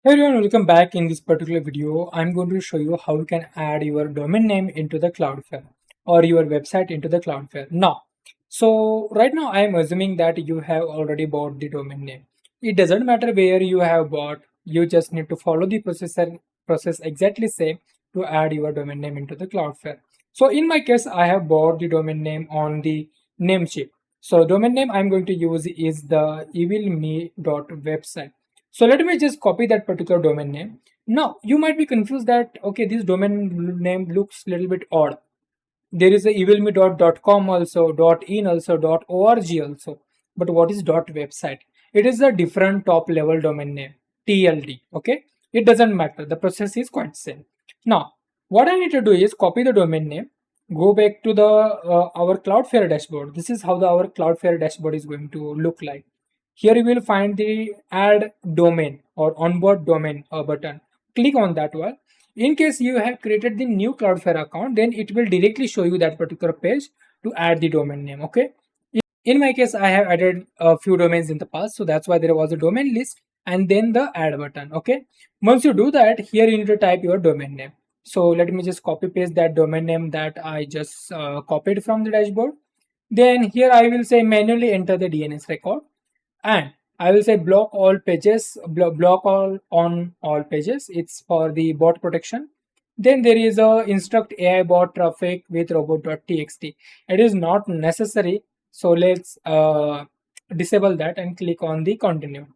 Hey everyone, welcome back. In this particular video, I'm going to show you how you can add your domain name into the Cloudflare or your website into the Cloudflare. Right now I am assuming that you have already bought the domain name. It doesn't matter where you have bought, you just need to follow the process exactly same to add your domain name into the Cloudflare. So in my case, I have bought the domain name on the Namecheap. So domain name I'm going to use is the evilme.website. So let me just copy that particular domain name. Now you might be confused that okay, this domain name looks a little bit odd. There is a evilme.com also, .in also, .org also. But what is .website? It is a different top level domain name, TLD. Okay, it doesn't matter. The process is quite same. Now what I need to do is copy the domain name, go back to the our Cloudflare dashboard. This is how our Cloudflare dashboard is going to look like. Here you will find the add domain or onboard domain button. Click on that one. In case you have created the new Cloudflare account, then it will directly show you that particular page to add the domain name. Okay. In my case, I have added a few domains in the past, so that's why there was a domain list and then the add button. Okay. Once you do that, here you need to type your domain name. So let me just copy paste that domain name that I just copied from the dashboard. Then here I will say manually enter the DNS record, and I will say block all pages, block all on all pages. It's for the bot protection. Then there is a instruct AI bot traffic with robot.txt. It is not necessary, so let's disable that and click on the continue.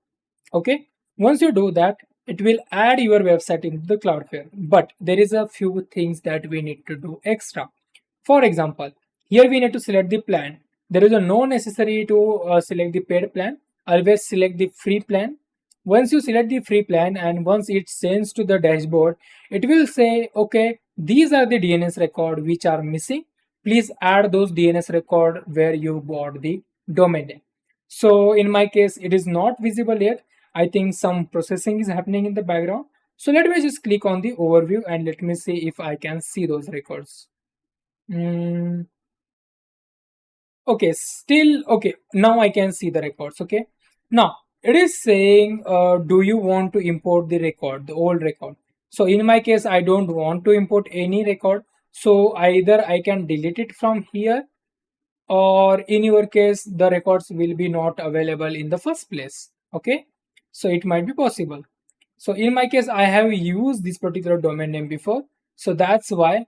Okay, once you do that, it will add your website into the Cloudflare, but there is a few things that we need to do extra. For example, here we need to select the plan. There is a no necessary to select the paid plan. Always select the free plan. Once you select the free plan and once it sends to the dashboard, it will say, okay, these are the DNS record which are missing. Please add those DNS record where you bought the domain name. So in my case, it is not visible yet. I think some processing is happening in the background. So let me just click on the overview and let me see if I can see those records. Okay, still okay. Now I can see the records. Okay, now it is saying, do you want to import the record, the old record? So in my case, I don't want to import any record. So either I can delete it from here, or in your case, the records will be not available in the first place. Okay, so it might be possible. So in my case, I have used this particular domain name before, so that's why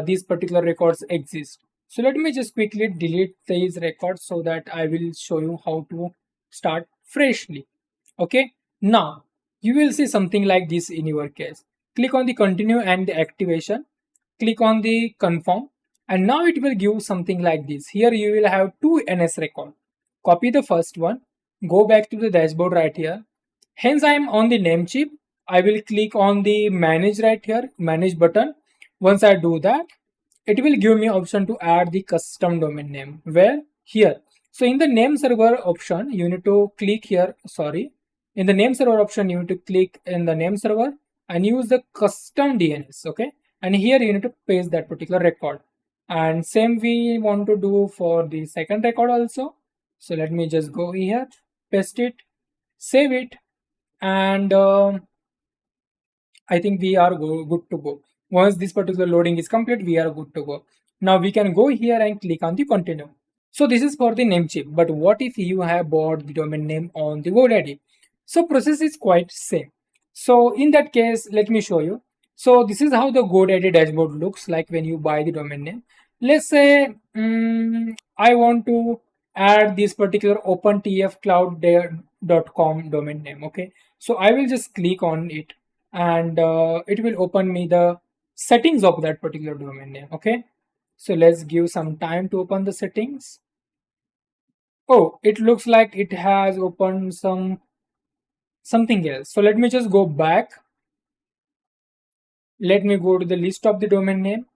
these particular records exist. So let me just quickly delete these records so that I will show you how to start freshly. Okay, now you will see something like this in your case. Click on the continue and the activation, click on the confirm, and now it will give something like this. Here you will have two NS record. Copy the first one, go back to the dashboard right here. Hence I am on the Namecheap. I will click on the manage right here, manage button. Once I do that, it will give me option to add the custom domain name. Where? Here. So in the name server option, you need to click here. Sorry. In the name server option, you need to click in the name server and use the custom DNS. Okay. And here you need to paste that particular record. And same we want to do for the second record also. So let me just go here, paste it, save it, and I think we are good to go. Once this particular loading is complete, we are good to go. Now we can go here and click on the continue. So this is for the Namecheap, but what if you have bought the domain name on the GoDaddy? So process is quite same. So in that case, let me show you. So this is how the GoDaddy dashboard looks like when you buy the domain name. Let's say I want to add this particular opentfcloud.com domain name. Okay, so I will just click on it and it will open me the settings of that particular domain name. Okay, so let's give some time to open the settings. Oh, it looks like it has opened something else. So let me just go back. Let me go to the list of the domain name.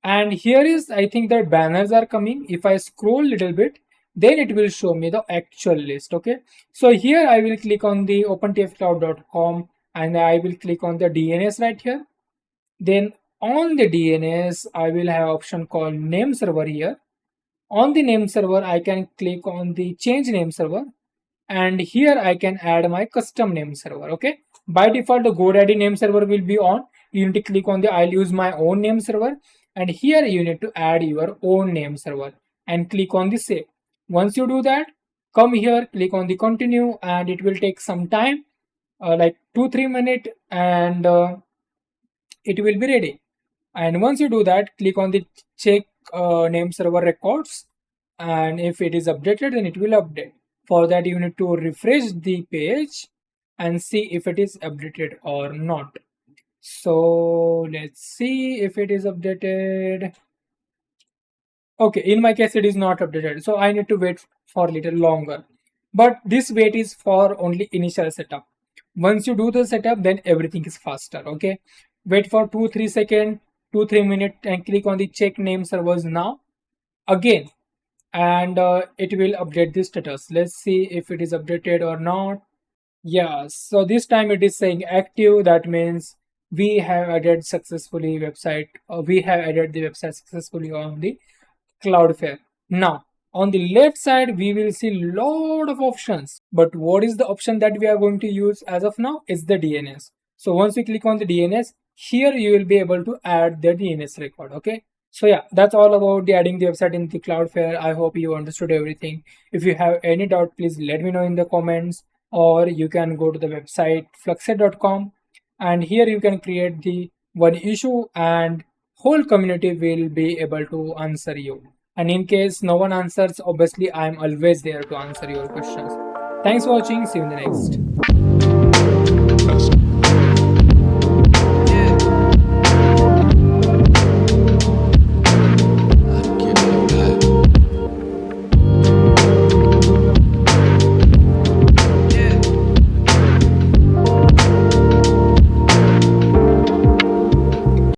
And here is, I think that banners are coming. If I scroll a little bit, then it will show me the actual list. Okay, so here I will click on the opentfcloud.com and I will click on the DNS right here. Then on the DNS, I will have option called name server here. On the name server, I can click on the change name server and here I can add my custom name server. Okay, by default the GoDaddy name server will be on. You need to click on the I'll use my own name server, and here you need to add your own name server and click on the save. Once you do that, come here, click on the continue, and it will take some time, like 2-3 minutes, and it will be ready. And once you do that, click on the check name server records, and if it is updated, then it will update. For that, you need to refresh the page and see if it is updated or not. So let's see if it is updated. Okay, in my case it is not updated, so I need to wait for a little longer. But this wait is for only initial setup. Once you do the setup, then everything is faster. Okay, wait for 2-3 seconds, 2-3 minutes, and click on the check name servers now again, and it will update the status. Let's see if it is updated or not. Yeah, so this time it is saying active. That means we have added successfully website, we have added the website successfully on the Cloudflare. Now, on the left side, we will see lot of options. But what is the option that we are going to use as of now? Is the DNS. So once you click on the DNS, here you will be able to add the DNS record. Okay. So yeah, that's all about the adding the website in the Cloudflare. I hope you understood everything. If you have any doubt, please let me know in the comments, or you can go to the website FluxxSet.com, and here you can create the one issue, and whole community will be able to answer you. And in case no one answers, obviously I am always there to answer your questions. Thanks for watching. See you in the next.